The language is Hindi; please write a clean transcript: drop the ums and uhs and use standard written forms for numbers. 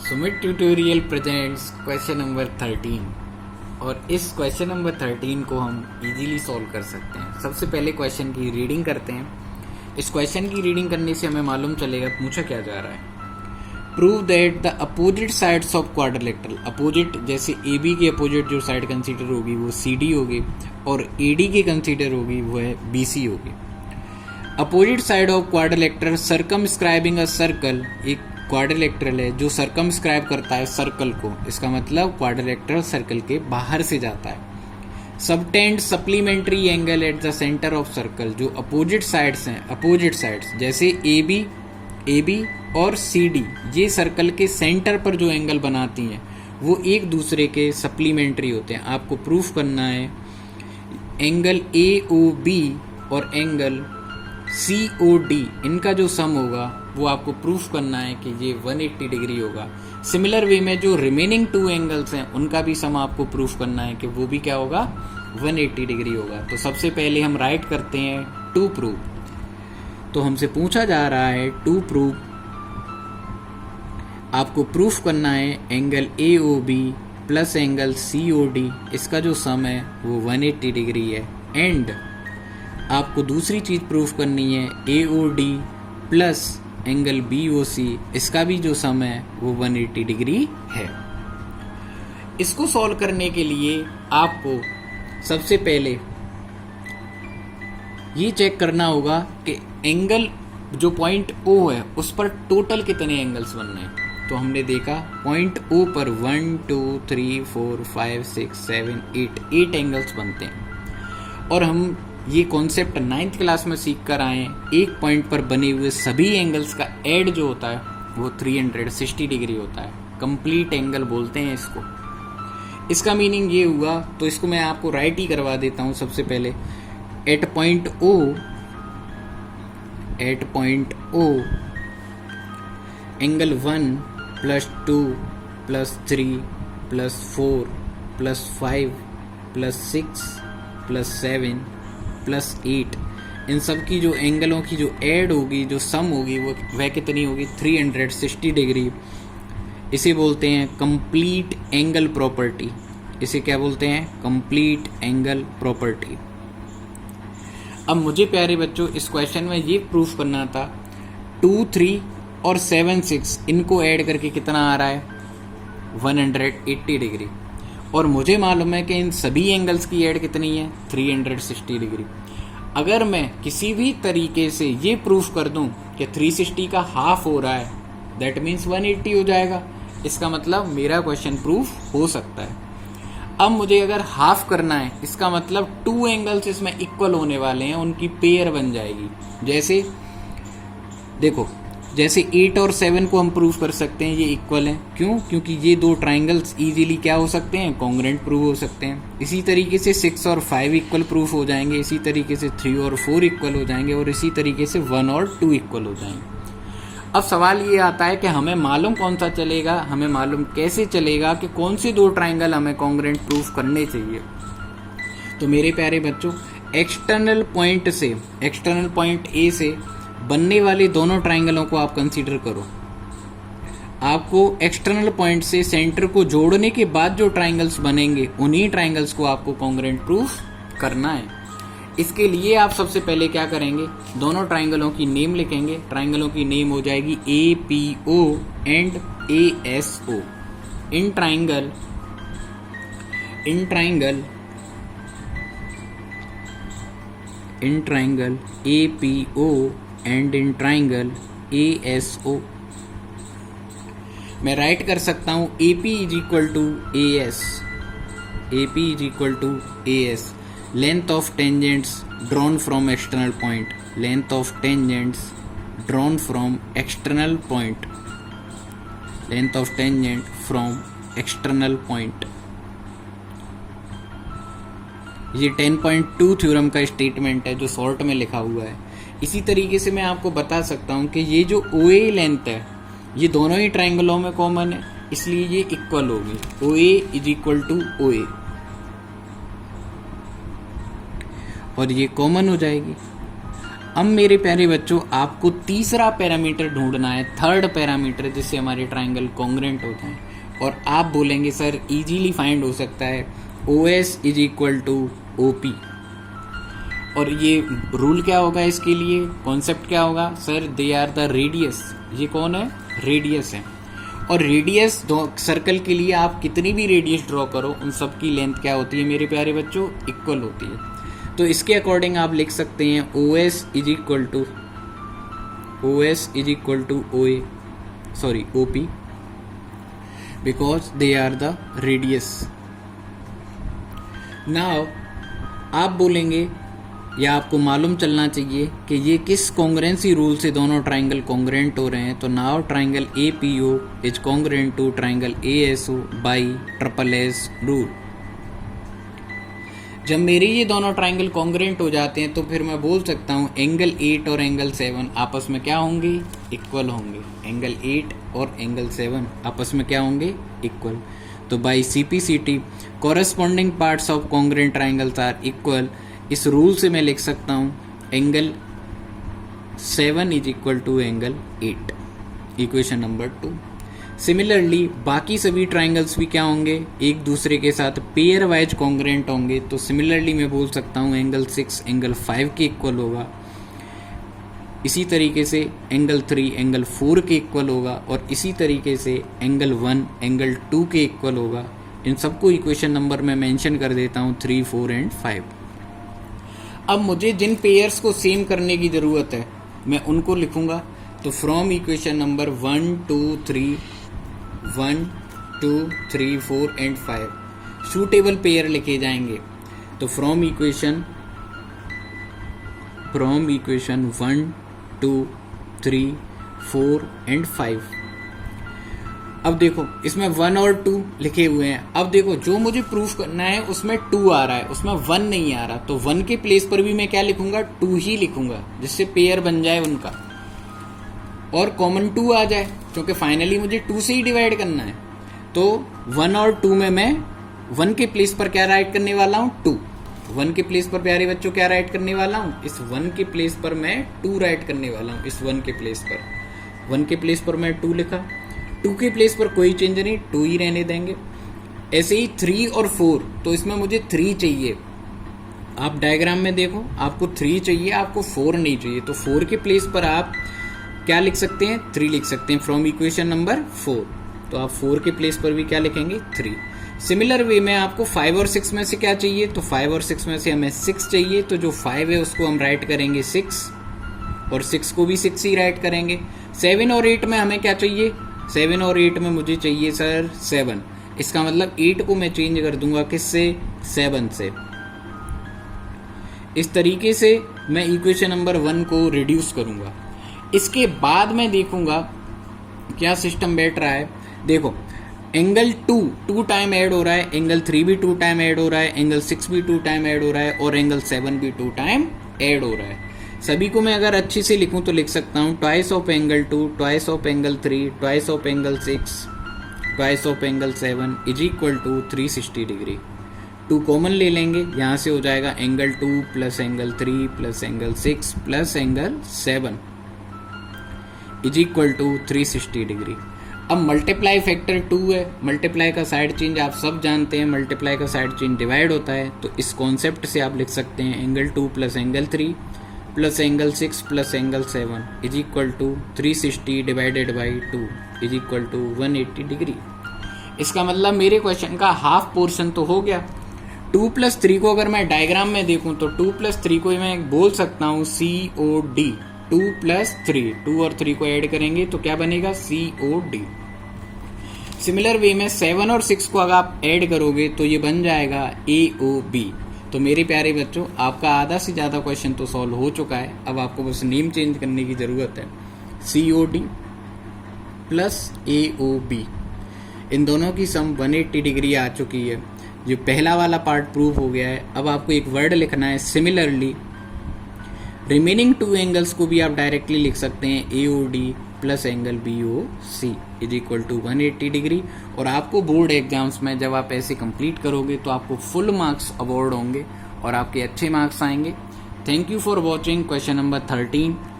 Sumit tutorial presents question number 13 और इस क्वेश्चन नंबर 13 को हम इजीली सॉल्व कर सकते हैं। सबसे पहले क्वेश्चन की रीडिंग करते हैं। इस क्वेश्चन की रीडिंग करने से हमें मालूम चलेगा पूछा क्या जा रहा है। Prove that the opposite sides of quadrilateral, opposite जैसे ए बी की अपोजिट जो साइड कंसीडर होगी वो सी डी होगी और ए डी की कंसीडर होगी वो है बी सी होगी। Opposite side of quadrilateral circumscribing a circle, एक क्वाड्रिलेटरल है जो सर्कमस्क्राइब करता है सर्कल को, इसका मतलब क्वाड्रिलेटरल सर्कल के बाहर से जाता है। Subtend supplementary angle at the centre of circle, जो अपोजिट साइड्स हैं, अपोजिट साइड्स जैसे ए बी और सी डी, ये सर्कल के सेंटर पर जो एंगल बनाती हैं वो एक दूसरे के सप्लीमेंट्री होते हैं। आपको प्रूफ करना है एंगल ए ओ बी और एंगल COD, इनका जो सम होगा वो आपको प्रूफ करना है कि ये 180 डिग्री होगा। सिमिलर वे में जो रिमेनिंग टू एंगल्स हैं उनका भी सम आपको प्रूफ करना है कि वो भी क्या होगा, 180 डिग्री होगा। तो सबसे पहले हम राइट करते हैं टू प्रूव। तो हमसे पूछा जा रहा है टू प्रूव, आपको प्रूफ करना है angle AOB plus angle COD, इसका जो सम है वो 180 डिग्री है। एंड आपको दूसरी चीज प्रूफ करनी है AOD प्लस एंगल BOC, इसका भी जो सम है वो 180 डिग्री है। इसको सॉल्व करने के लिए आपको सबसे पहले ये चेक करना होगा कि एंगल जो पॉइंट O है उस पर टोटल कितने एंगल्स बनने हैं। तो हमने देखा पॉइंट O पर 1 2 3 4 5 6 7 8 एंगल्स बनते हैं और हम ये कॉन्सेप्ट 9th क्लास में सीख कर आए हैं। एक पॉइंट पर बने हुए सभी एंगल्स का ऐड जो होता है वो 360 डिग्री होता है। कंप्लीट एंगल बोलते हैं इसको। इसका मीनिंग ये हुआ, तो इसको मैं आपको राइट ही करवा देता हूँ। सबसे पहले eight point O angle 1 plus 2 plus 3 plus 4 plus 5 plus 6 plus 7 plus 8, इन सब की जो एंगलों की जो ऐड होगी, जो सम होगी वो वह कितनी होगी, 360 डिग्री। इसे बोलते हैं कंप्लीट एंगल प्रॉपर्टी। इसे क्या बोलते हैं, कंप्लीट एंगल प्रॉपर्टी। अब मुझे प्यारे बच्चों इस क्वेश्चन में ये प्रूफ करना था 2 3 और 7 6 इनको ऐड करके कितना आ रहा है, 180 डिग्री। और मुझे मालूम है कि इन सभी एंगल्स की ऐड कितनी है, 360 डिग्री। अगर मैं किसी भी तरीके से ये प्रूफ कर दूं कि 360 का हाफ हो रहा है, दैट मीन्स 180 हो जाएगा। इसका मतलब मेरा क्वेश्चन प्रूफ हो सकता है। अब मुझे अगर हाफ करना है, इसका मतलब 2 एंगल्स इसमें इक्वल होने वाले हैं, उनकी पेयर बन जाएगी। जैसे देखो, जैसे 8 और 7 को हम प्रूव कर सकते हैं ये इक्वल हैं। क्यों? क्योंकि ये दो ट्राइंगल्स इजीली क्या हो सकते हैं, कॉन्ग्रुएंट प्रूव हो सकते हैं। इसी तरीके से 6 और 5 इक्वल प्रूफ हो जाएंगे, इसी तरीके से 3 और 4 इक्वल हो जाएंगे और इसी तरीके से 1 और 2 इक्वल हो जाएंगे। अब सवाल ये आता है कि हमें मालूम कौन सा चलेगा, हमें मालूम कैसे चलेगा कि कौन से दो ट्राइंगल हमें कॉन्ग्रुएंट प्रूफ करने चाहिए। तो मेरे प्यारे बच्चों, एक्सटर्नल पॉइंट से, एक्सटर्नल पॉइंट A से बनने वाले दोनों ट्राइंगलों को आप कंसीडर करो। आपको एक्सटर्नल पॉइंट से सेंटर को जोड़ने के बाद जो ट्राइंगल्स बनेंगे उन्हीं ट्राइंगल्स को आपको कॉन्ग्रुएंट प्रूफ करना है। इसके लिए आप सबसे पहले क्या करेंगे, दोनों ट्राइंगलों की नेम लिखेंगे। ट्राइंगलों की नेम हो जाएगी APO and ASO। In triangle APO and in triangle ASO मैं राइट कर सकता हूं AP is equal to AS, AP is equal to AS, length of tangents drawn from external point, length of tangents drawn from external point, length of tangent from external point. ये 10.2 थ्योरम का स्टेटमेंट है जो शॉर्ट में लिखा हुआ है। इसी तरीके से मैं आपको बता सकता हूं कि ये जो OA लेंथ है ये दोनों ही ट्राइंगलों में कॉमन है, इसलिए ये इक्वल होगी। OA is equal to OA और ये कॉमन हो जाएगी। अब मेरे प्यारे बच्चों आपको तीसरा पैरामीटर ढूंढना है, थर्ड पैरामीटर, जिससे हमारे ट्राइंगल कॉन्ग्रेंट होते हैं। और आप बोलेंगे सर इजीली फाइंड हो सकता है OS is equal to OP। और ये रूल क्या होगा इसके लिए, कॉन्सेप्ट क्या होगा sir, they are the radius. ये कौन है, रेडियस है। और रेडियस सर्कल के लिए आप कितनी भी रेडियस ड्रॉ करो उन सब की लेंथ क्या होती है मेरे प्यारे बच्चों, इक्वल होती है। तो इसके अकॉर्डिंग आप लिख सकते हैं OS is equal to OP because they are the radius. Now आप बोलेंगे या आपको मालूम चलना चाहिए कि ये किस कॉन्ग्रेंसी रूल से दोनों ट्राइंगल कॉन्ग्रेंट हो रहे हैं। तो now triangle APO is congruent to triangle ASO by SSS rule. जब मेरे ये दोनों ट्राइंगल कॉन्ग्रेंट हो जाते हैं तो फिर मैं बोल सकता हूँ एंगल 8 और एंगल 7 आपस में क्या होंगे, इक्वल होंगे। एंगल 8 और एंगल 7 आपस में क्या होंगे, इक्वल। तो by CPCT corresponding parts of congruent triangles are equal. इस रूल से मैं लिख सकता हूँ angle 7 is equal to angle 8, equation number 2। Similarly बाकी सभी ट्राइंगल्स भी क्या होंगे, एक दूसरे के साथ पेयर वाइज कॉन्ग्रेंट होंगे। तो सिमिलरली मैं बोल सकता हूँ एंगल 6 एंगल 5 के इक्वल होगा। इसी तरीके से एंगल 3 एंगल 4 के इक्वल होगा। और इसी तरीके से एंगल 1 एंगल 2 के इक्वल होगा। इन सबको इक्वेशन नंबर में मेंशन कर देता हूँ 3, 4 एंड 5। अब मुझे जिन पेयर्स को सेम करने की ज़रूरत है मैं उनको लिखूंगा। तो from equation number 1, 2, 3 4 and 5 suitable pair लिखे जाएंगे। तो फ्रॉम इक्वेशन 1, 2, 3, 4 एंड 5। अब देखो इसमें 1 और 2 लिखे हुए हैं। अब देखो जो मुझे प्रूफ करना है उसमें 2 आ रहा है, उसमें 1 नहीं आ रहा। तो 1 के प्लेस पर भी मैं क्या लिखूंगा, 2 ही लिखूंगा, जिससे पेयर बन जाए उनका और कॉमन 2 आ जाए, क्योंकि फाइनली मुझे 2 से ही डिवाइड करना है। तो 1 और 2 में मैं 1 के प्लेस पर क्या राइट करने वाला हूँ, 2। 1 के प्लेस पर प्यारे बच्चों क्या राइट करने वाला हूँ, इस 1 के प्लेस पर मैं 2 राइट करने वाला हूँ। इस 1 के प्लेस पर 1 के प्लेस पर मैं 2 लिखा। 2 के प्लेस पर कोई चेंज नहीं, 2 ही रहने देंगे। ऐसे ही 3 और 4, तो इसमें मुझे 3 चाहिए। आप डायग्राम में देखो आपको 3 चाहिए, आपको 4 नहीं चाहिए। तो 4 के प्लेस पर आप क्या लिख सकते हैं, 3 लिख सकते हैं फ्रॉम इक्वेशन नंबर 4। तो आप 4 के प्लेस पर भी क्या लिखेंगे, 3। सिमिलर वे में आपको 5 और 6 में से क्या चाहिए, तो 5 और 6 में से हमें 6 चाहिए। तो जो 5 है उसको हम राइट करेंगे 6 और 6 को भी 6 ही राइट करेंगे। 7 और 8 में हमें क्या चाहिए, 7 और 8 में मुझे चाहिए सर 7। इसका मतलब 8 को मैं चेंज कर दूंगा किससे, 7 से। इस तरीके से मैं इक्वेशन नंबर 1 को रिड्यूस करूंगा। इसके बाद मैं देखूंगा क्या सिस्टम बैठ रहा है। देखो एंगल 2 टाइम ऐड हो रहा है, एंगल 3 भी 2 टाइम ऐड हो रहा है, एंगल 6 भी 2 टाइम ऐड हो रहा है और एंगल 7 भी 2 टाइम ऐड हो रहा है। सभी को मैं अगर अच्छी से लिखूं तो लिख सकता हूं twice of angle 2, twice of angle 3, twice of angle 6, twice of angle 7 is equal to 360 degree. 2 common ले लेंगे, यहाँ से हो जाएगा angle 2 plus angle 3 plus angle 6 plus angle 7 is equal to 360 degree. अब मल्टीप्लाई फैक्टर 2 है। मल्टीप्लाई का साइड चेंज आप सब जानते हैं, मल्टीप्लाई का साइड चेंज डिवाइड होता है। तो इस कॉन्सेप्ट से आप लिख सकते हैं angle 2 plus angle 3 plus angle 6 plus angle 7 is equal to 360 divided by 2 is equal to 180 degree. इसका मतलब मेरे क्वेश्चन का हाफ पोर्शन तो हो गया। 2 प्लस 3 को अगर मैं डायग्राम में देखूं तो 2 प्लस 3 को मैं बोल सकता हूं COD। 2 प्लस 3, 2 और 3 को ऐड करेंगे तो क्या बनेगा, COD। सिमिलर वे में 7 और 6 को अगर आप ऐड करोगे तो ये बन जाएगा AOB। तो मेरे प्यारे बच्चों आपका आधा से ज़्यादा क्वेश्चन तो सॉल्व हो चुका है। अब आपको बस नेम चेंज करने की ज़रूरत है। COD प्लस AOB, इन दोनों की सम 180 डिग्री आ चुकी है। जो पहला वाला पार्ट प्रूव हो गया है। अब आपको एक वर्ड लिखना है सिमिलरली। रिमेनिंग 2 एंगल्स को भी आप डायरेक्टली लिख सकते हैं AOD plus angle BOC is equal to 180 degree. और आपको बोर्ड एग्जाम्स में जब आप ऐसे कंप्लीट करोगे तो आपको फुल मार्क्स अवार्ड होंगे और आपके अच्छे मार्क्स आएंगे। Thank you for watching question number 13.